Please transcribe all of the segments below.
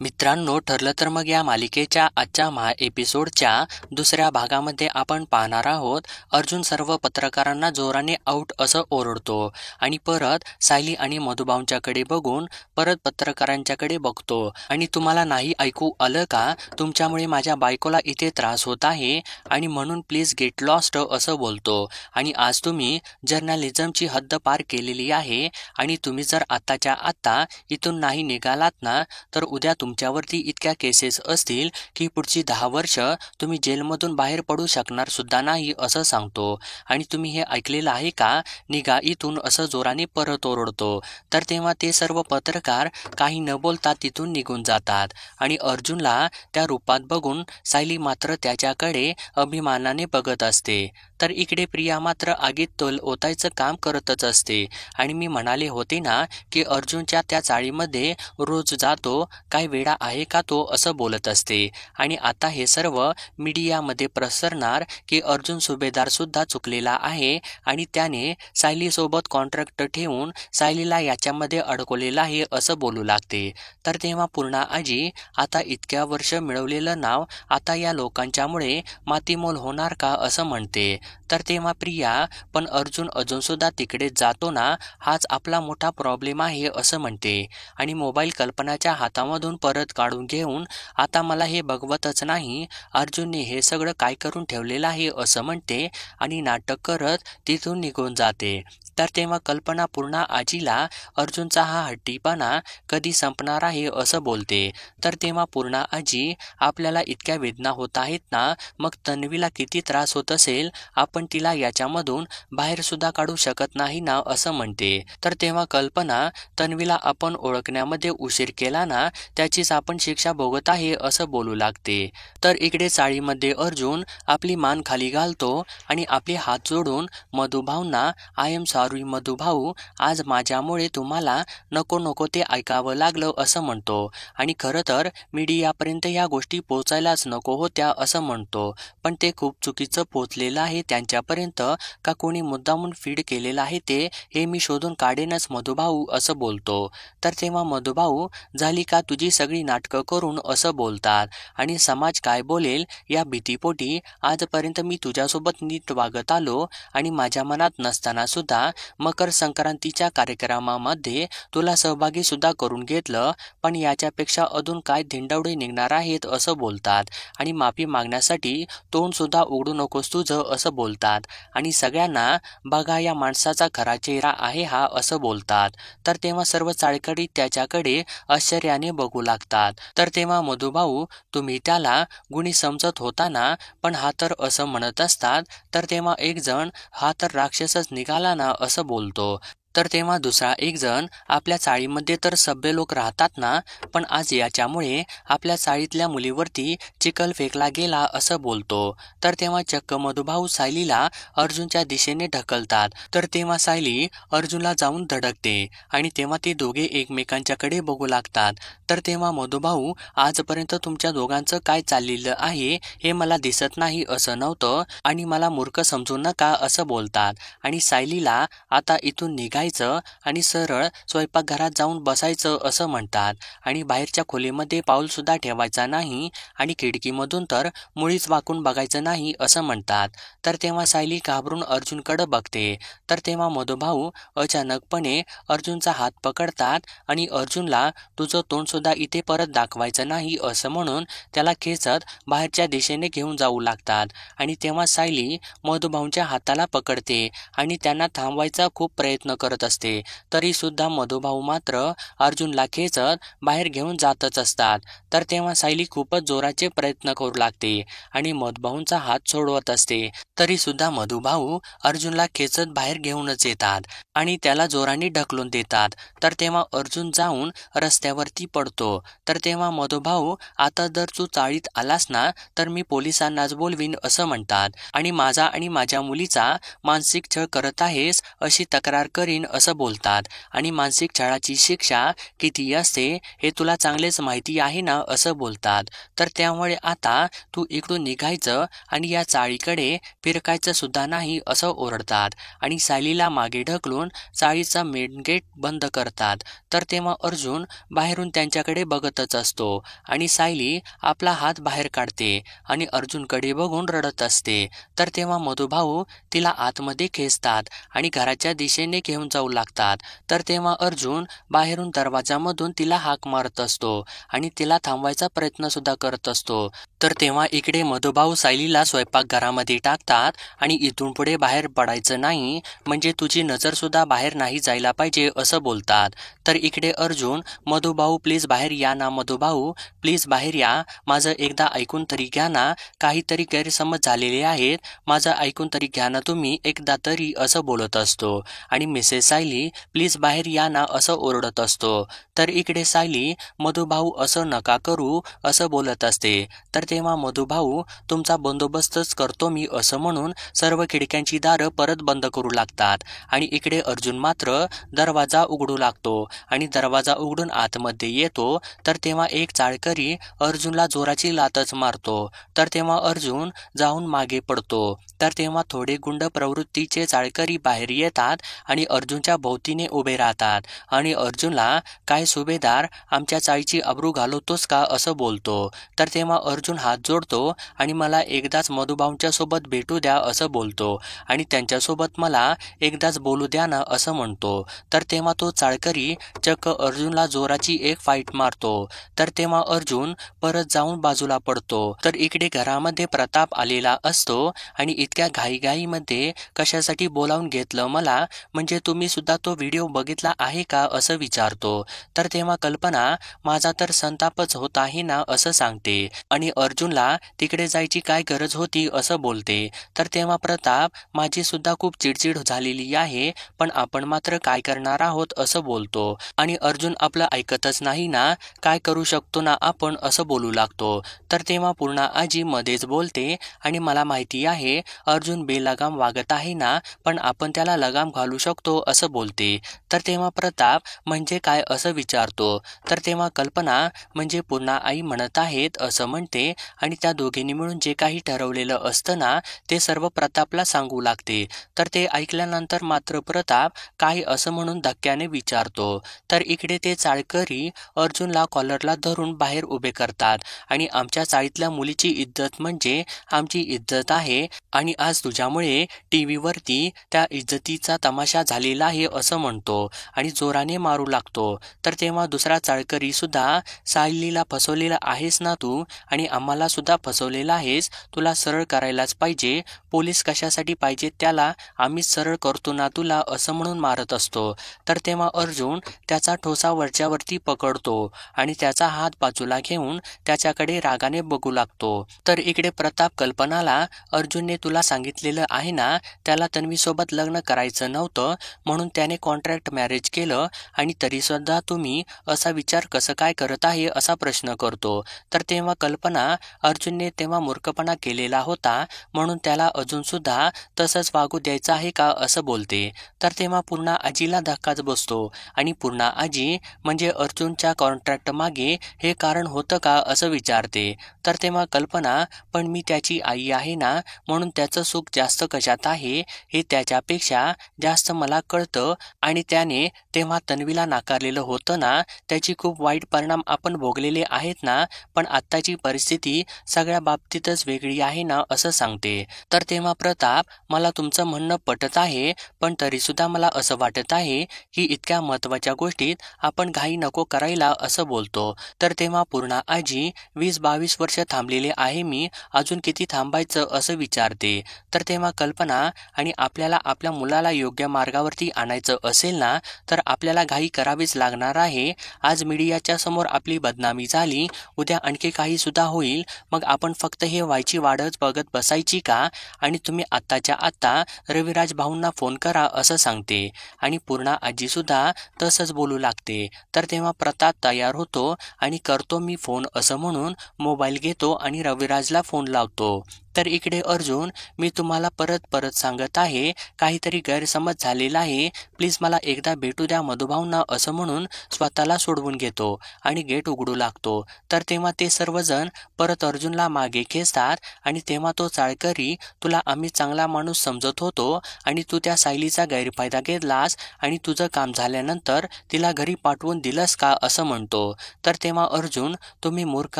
मित्रांनो, ठरलं तर मग या मालिकेच्या आजच्या एपिसोडच्या दुसऱ्या भागामध्ये आपण पाहणार आहोत. अर्जुन सर्व पत्रकारांना जोराने आऊट असं ओरडतो आणि परत सायली आणि मधुभाऊंच्याकडे बघून परत पत्रकारांच्याकडे बघतो आणि तुम्हाला नाही ऐकू आलं का? तुमच्यामुळे माझ्या बायकोला इथे त्रास होत आहे आणि म्हणून प्लीज गेट लॉस्ट असं बोलतो. आणि आज तुम्ही जर्नलिझमची हद्द पार केलेली आहे आणि तुम्ही जर आत्ताच्या आत्ता इथून नाही निघालात ना, तर उद्या तुमच्यावरती इतक्या केसेस असतील की पुढची 10 वर्ष तुम्ही जेलमधून बाहेर पडू शकणार सुद्धा नाही असं सांगतो. आणि तुम्ही हे ऐकलेलं आहे का? निघा इथून असं जोराने परत ओरडतो. तर तेव्हा ते सर्व पत्रकार काही न बोलता तिथून निघून जातात आणि अर्जुनला त्या रूपात बघून सायली मात्र त्याच्याकडे अभिमानाने बघत असते. तर इकडे प्रिया मात्र आगीत तोल ओतायचं काम करतच असते. आणि मी म्हणाले होते ना की अर्जुनच्या त्या चाळीमध्ये रोज जातो, काय वेडा आहे का तो असं बोलत असते. आणि आता हे सर्व मीडियामध्ये प्रसरणार की अर्जुन सुभेदार सुद्धा चुकलेला आहे आणि त्याने सायलीसोबत कॉन्ट्रॅक्ट ठेवून सायलीला याच्यामध्ये अडकवलेलं आहे असं बोलू लागते. तर तेव्हा पूर्णा आजी आता इतक्या वर्ष मिळवलेलं नाव आता या लोकांच्यामुळे मातीमोल होणार का असं म्हणते. तर तेव्हा प्रिया पण अर्जुन अजून सुद्धा तिकडे जातो ना, हाच आपला मोठा प्रॉब्लेम आहे असं म्हणते. आणि मोबाईल कल्पनाच्या हातामधून परत काढून घेऊन आता मला हे बघवतच नाही, अर्जुनने हे सगळं काय करून ठेवलेलं आहे असं म्हणते आणि नाटक करत तिथून निघून जाते. तर तेव्हा कल्पना पूर्णा आजीला अर्जुनचा हा हट्टीपणा कधी संपणार आहे असं बोलते. तर तेव्हा पूर्णा आजी आपल्याला इतक्या वेदना होत आहेत ना, मग तन्वीला किती त्रास होत असेल, आपण तिला याच्यामधून बाहेर सुद्धा काढू शकत नाही ना असं म्हणते. तर तेव्हा कल्पना तन्वीला आपण ओळखण्यामध्ये उशीर केला ना, त्याचीच आपण शिक्षा भोगत आहे असं बोलू लागते. तर इकडे चाळीमध्ये अर्जुन आपली मान खाली घालतो आणि आपले हात जोडून मधुभाऊंना आय एम सॉरी मधुभाऊ, आज माझ्यामुळे तुम्हाला नको नको ते ऐकावं लागलं असं म्हणतो. आणि खरं तर मीडियापर्यंत या गोष्टी पोचायलाच नको होत्या असं म्हणतो, पण ते खूप चुकीचं पोचलेलं आहे त्यांच्यापर्यंत. का कोणी मुद्दामून फीड केलेलं आहे ते हे मी शोधून काढेनच मधुभाऊ असं बोलतो. तर तेव्हा मधुभाऊ झाली का तुझी सगळी नाटकं करून असं बोलतात. आणि समाज काय बोलेल या भीतीपोटी आजपर्यंत मी तुझ्यासोबत नीट वागत आलो आणि माझ्या मनात नसताना सुद्धा मकर संक्रांतीच्या कार्यक्रमामध्ये तुला सहभागी सुद्धा करून घेतलं, पण याच्यापेक्षा अजून काय धिंडवडे निघणार आहेत असं बोलतात. आणि माफी मागण्यासाठी तोंड सुद्धा उघडू नकोस तुझं असं बोलतात. आणि सगळ्यांना बघा या माणसाचा खरा चेहरा आहे हा असं बोलतात. तर तेव्हा सर्व चाळकडी त्याच्याकडे आश्चर्याने बघू लागतात. तर तेव्हा मधुभाऊ तुम्ही त्याला गुणी समजत होता ना, पण हा तर असं म्हणत असतात. तर तेव्हा एक जण हा तर राक्षसच निघाला ना असं बोलतो. तर तेव्हा दुसरा एक जण आपल्या चाळीमध्ये तर सभ्य लोक राहतात ना, पण आज याच्यामुळे आपल्या चाळीतल्या मुलीवरती चिखल फेकला गेला असं बोलतो. तर तेव्हा चक्क मधुभाऊ सायलीला अर्जुनच्या दिशेने ढकलतात. तर तेव्हा सायली अर्जुनला जाऊन धडकते आणि तेव्हा ते दोघे एकमेकांच्याकडे बघू लागतात. तर तेव्हा मधुभाऊ आजपर्यंत तुमच्या दोघांचं काय चाललेलं आहे हे मला दिसत नाही असं नव्हतं आणि मला मूर्ख समजू नका असं बोलतात. आणि सायलीला आता इथून निघायचं आणि सरळ स्वयंपाकघरात जाऊन बसायचं असं म्हणतात. आणि बाहेरच्या खोलीमध्ये पाऊल सुद्धा ठेवायचा नाही आणि खिडकीमधून तर मुळीच वाकून बघायचं नाही असं म्हणतात. तर तेव्हा सायली घाबरून अर्जुनकडे बघते. तर तेव्हा मधुभाऊ अचानकपणे अर्जुनचा हात पकडतात आणि अर्जुनला तुझं तोंड सुद्धा इथे परत दाखवायचं नाही असं म्हणून त्याला खेचत बाहेरच्या दिशेने घेऊन जाऊ लागतात. आणि तेव्हा सायली मधुभाऊंच्या हाताला पकडते आणि त्यांना थांबवायचा खूप प्रयत्न करत असते. तरी सुद्धा मधुभाऊ मात्र अर्जुनला खेचत बाहेर घेऊन जातच असतात. तर तेव्हा सायली खूपच जोराचे प्रयत्न करू लागते आणि मधुभाऊंचा हात सोडवत असते. तरी सुद्धा मधुभाऊ अर्जुनला खेचत बाहेर घेऊनच येतात आणि त्याला जोराने ढकलून देतात. तर तेव्हा अर्जुन जाऊन रस्त्यावरती पडतो. तर तेव्हा मधुभाऊ आता जर तू चाळीत आलास ना, तर मी पोलिसांनाच बोलवीन असं म्हणतात आणि माझा आणि माझ्या मुलीचा मानसिक छळ करत आहेस अशी तक्रार करीन होईन असं बोलतात आणि मानसिक छळाची शिक्षा किती असते हे तुला चांगलेच माहिती आहे ना असं बोलतात. तर त्यामुळे आता तू इकडून निघायचं आणि या चाळीकडे फिरकायचं सुद्धा नाही असं ओरडतात आणि सायलीला मागे ढकलून चाळीचा मेन गेट बंद करतात. तर तेव्हा अर्जुन बाहेरून त्यांच्याकडे बघतच असतो आणि सायली आपला हात बाहेर काढते आणि अर्जुनकडे बघून रडत असते. तर तेव्हा मधुभाऊ तिला आतमध्ये खेचतात आणि घराच्या दिशेने घेऊन जाऊ लागतात. तर तेव्हा अर्जुन बाहेरून दरवाजामधून तिला हाक मारत असतो आणि तिला थांबवायचा प्रयत्न सुद्धा करत असतो. तर तेव्हा इकडे मधुभाऊ सायलीला स्वयंपाकघरामध्ये टाकतात आणि इथून पुढे बाहेर पडायचं नाही, म्हणजे तुझी नजर सुद्धा बाहेर नाही जायला पाहिजे असं बोलतात. तर इकडे अर्जुन, मधुभाऊ प्लीज बाहेर या ना, मधुभाऊ प्लीज बाहेर या, माझं एकदा ऐकून तरी घ्या ना, काहीतरी गैरसमज झालेले आहेत, माझं ऐकून तरी घ्या ना तुम्ही एकदा तरी असं बोलत असतो आणि मिसेस सायली प्लीज बाहेर या ना असं ओरडत असतो. तर इकडे सायली मधुभाऊ असं नका करू असं बोलत असते. तर तेव्हा मधुभाऊ तुमचा बंदोबस्तच करतो मी असं म्हणून सर्व खिडक्यांची दारं परत बंद करू लागतात आणि इकडे अर्जुन मात्र दरवाजा उघडू लागतो आणि दरवाजा उघडून आतमध्ये येतो. तर तेव्हा एक चाळकरी अर्जुनला जोराची लातच मारतो. तर तेव्हा अर्जुन जाऊन मागे पडतो. तर तेव्हा थोडे गुंड प्रवृत्तीचे चाळकरी बाहेर येतात आणि अर्जुनच्या भोवतीने उभे राहतात आणि अर्जुनला काय सुभेदार आमच्या चाळीची अब्रू घालवतोस का असं बोलतो. तर तेव्हा अर्जुन हात जोडतो आणि मला एकदाच मधुभाऊंच्या सोबत भेटू द्या असं बोलतो आणि त्यांच्यासोबत मला एकदाच बोलू द्या ना असं म्हणतो. तर तेव्हा तो चाळकरी चक्क अर्जुनला जोराची एक फाईट मारतो. तर तेव्हा अर्जुन परत जाऊन बाजूला पडतो. तर इकडे घरामध्ये प्रताप आलेला असतो आणि इतक्या घाईघाईमध्ये कशासाठी बोलावून घेतलं मला, म्हणजे तुम्ही सुद्धा तो व्हिडिओ बघितला आहे का असं विचारतो. तर तेव्हा कल्पना माझा तर संतापच होत आहे ना असं सांगते आणि अर्जुनला तिकडे जायची काय गरज होती असं बोलते. तर तेव्हा प्रताप माझी सुद्धा खूप चिडचिड झालेली आहे, पण आपण मात्र काय करणार आहोत असं बोलतो आणि अर्जुन आपलं ऐकतच नाही ना, काय करू शकतो ना आपण असं बोलू लागतो. तर तेव्हा पूर्णा आजी मध्येच बोलते आणि मला माहिती आहे अर्जुन बेलगाम वागत आहे ना, पण आपण त्याला लगाम घालू शकतो असं बोलते. तर तेव्हा प्रताप म्हणजे काय असं विचारतो. तर तेव्हा कल्पना म्हणजे पूर्णा आई म्हणत आहेत असं म्हणते आणि त्या दोघींनी मिळून जे काही ठरवलेलं असतं ना ते सर्व प्रतापला सांगू लागते. तर ते ऐकल्यानंतर मात्र प्रताप काय असं म्हणून धक्क्याने विचारतो. तर इकडे ते चाळकरी अर्जुनला कॉलरला धरून बाहेर उभे करतात आणि आमच्या चाळीतल्या मुलीची इज्जत म्हणजे आमची इज्जत आहे आणि आज तुझ्यामुळे टीव्हीवरती त्या इज्जतीचा तमाशा झालेला आहे असं म्हणतो आणि जोराने मारू लागतो. तर तेव्हा दुसरा चाळकरी सुद्धा, सायलीला फसवलेला आहेस ना तू आणि आम्हाला सुद्धा फसवलेला आहेस, तुला सरळ करायलाच पाहिजे, पोलीस कशासाठी पाहिजे त्याला, आम्हीच सरळ करतो ना तुला असं म्हणून मारत असतो. तर तेव्हा अर्जुन त्याचा ठोसा वरच्यावरती पकडतो आणि त्याचा हात बाजूला घेऊन त्याच्याकडे रागाने बघू लागतो. तर इकडे प्रताप कल्पनाला, अर्जुनने तुला सांगितलेलं आहे ना त्याला तन्वीसोबत लग्न करायचं नव्हतं म्हणून त्याने कॉन्ट्रॅक्ट मॅरेज केलं आणि तरीसुद्धा तुम्ही असा विचार कसं काय करत आहे असा प्रश्न करतो. तर तेव्हा कल्पना, अर्जुनने तेव्हा मूर्खपणा केलेला होता म्हणून त्याला अजून सुद्धा तसंच वागू द्यायचं आहे का असं बोलते. तर तेव्हा पूर्णा आजीला धक्काच बसतो आणि पूर्णा आजी म्हणजे अर्जुनच्या कॉन्ट्रॅक्ट मागे हे कारण होतं का असं विचारते. तर तेव्हा कल्पना, पण मी त्याची आई आहे ना, म्हणून त्याचं सुख जास्त कशात आहे हे त्याच्यापेक्षा जास्त मला कळतं आणि त्याने तेव्हा तन्वीला नाकारलेलं होतं ना, त्याची खूप वाईट परिणाम आपण भोगलेले आहेत ना, पण आत्ताची परिस्थिती सगळ्या बाबतीतच वेगळी आहे ना असं सांगते. तर तेव्हा प्रताप, मला तुमचं म्हणणं पटत आहे, पण तरीसुद्धा मला असं वाटत आहे की इतक्या महत्त्वाच्या गोष्टीत आपण घाई नको करायला असं बोलतो. तर तेव्हा पूर्णा आजी, 20-22 वर्ष थांबलेले आहे मी, अजून किती थांबायचं असं विचारते. तर तेव्हा कल्पना, आणि आपल्याला आपल्या मुलाला योग्य मार्गावरती आणायचं असेल ना तर आपल्याला घाई करावीच लागणार आहे. आज मीडियाच्या समोर आपली बदनामी झाली, उद्या आणखी काही सुद्धा होईल, मग आपण फक्त हे व्हायची वाटच बघत बसायची का? आणि तुम्ही आत्ताच्या आत्ता रविराज भाऊंना फोन करा असं सांगते आणि पूर्णा आजी सुद्धा तसंच बोलू लागते. तर तेव्हा प्रताप तयार होतो आणि करतो मी फोन असं म्हणून मोबाईल घेतो आणि रविराजला फोन लावतो. तर इकडे अर्जुन, मी तुम्हाला परत परत सांगत आहे, काहीतरी गैरसमज झालेला आहे, प्लीज मला एकदा भेटू द्या मधुभाऊंना असं म्हणून स्वतःला सोडवून घेतो आणि गेट उघडू लागतो. तर तेव्हा ते सर्वजण परत अर्जुनला मागे खेचतात आणि तेव्हा तो चाळकरी, तुला आम्ही चांगला माणूस समजत होतो आणि तू त्या सायलीचा गैरफायदा घेतलास आणि तुझं काम झाल्यानंतर तिला घरी पाठवून दिलंस का असं म्हणतो. तर तेव्हा अर्जुन, तुम्ही मूर्ख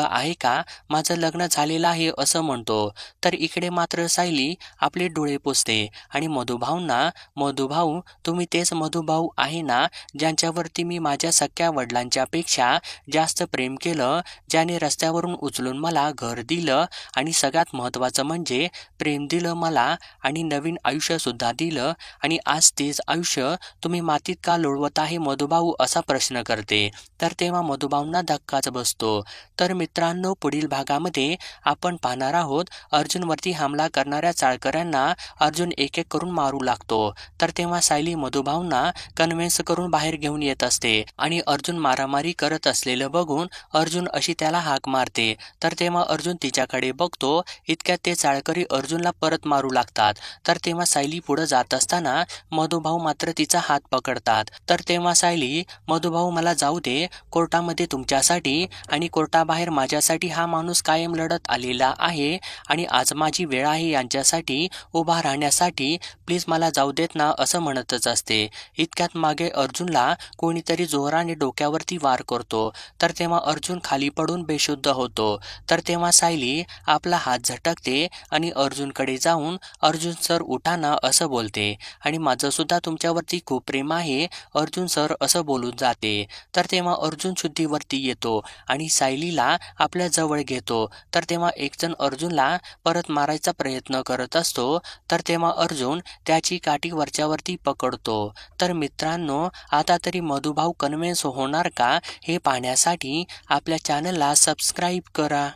आहे का, माझं लग्न झालेलं आहे असं म्हणतो. तर इकडे मात्र सायली आपले डोळे पुसते आणि मधुभाऊंना, मधुभाऊ तुम्ही तेच मधुभाऊ आहे ना ज्यांच्यावरती मी माझ्या सख्या वडिलांच्या पेक्षा जास्त प्रेम केलं, ज्याने रस्त्यावरून उचलून मला घर दिलं आणि सगळ्यात महत्त्वाचं म्हणजे प्रेम दिलं मला आणि नवीन आयुष्यसुद्धा दिलं, आणि आज तेच आयुष्य तुम्ही मातीत का लोळवत आहे मधुभाऊ असा प्रश्न करते. तर तेव्हा मधुभाऊंना धक्काच बसतो. तर मित्रांनो, पुढील भागामध्ये आपण पाहणार आहोत अर्जुनवरती हमला करणाऱ्या चाळकऱ्यांना अर्जुन एक एक करून मारू लागतो. तर तेव्हा सायली मधुभाऊंना कन्व्हिन्स करून बाहेर घेऊन येत असते आणि अर्जुन मारामारी करत असलेलं बघून अर्जुन अशी त्याला हाक मारते. तर तेव्हा अर्जुन तिच्याकडे बघतो, इतक्यात ते चाळकरी अर्जुनला परत मारू लागतात. तर तेव्हा सायली पुढे जात असताना मधुभाऊ मात्र तिचा हात पकडतात. तर तेव्हा सायली, मधुभाऊ मला जाऊ दे, कोर्टामध्ये तुमच्यासाठी आणि कोर्टाबाहेर माझ्यासाठी हा माणूस कायम लढत आलेला आहे आणि आज माझी वेळ आहे यांच्यासाठी उभा राहण्यासाठी, प्लीज मला जाऊ देत ना असं म्हणतच असते. इतक्यात मागे अर्जुनला कोणीतरी जोराने डोक्यावरती वार करतो. तर तेव्हा अर्जुन खाली पडून बेशुद्ध होतो. तर तेव्हा सायली आपला हात झटकते आणि अर्जुनकडे जाऊन, अर्जुन सर उठा ना असं बोलते आणि माझं सुद्धा तुमच्यावरती खूप प्रेम आहे अर्जुन सर असं बोलून जाते. तर तेव्हा अर्जुन शुद्धीवरती येतो आणि सायलीला आपल्या जवळ घेतो. तर तेव्हा एकजण अर्जुनला परत मारायचा प्रयत्न करत असतो. तर तेव्हा अर्जुन त्याची काठी वरच्यावरती पकडतो. तर मित्रांनो, आता तरी मधुभाऊ कन्व्हिन्स होणार का हे पाहण्यासाठी आपल्या चॅनलला सबस्क्राईब करा.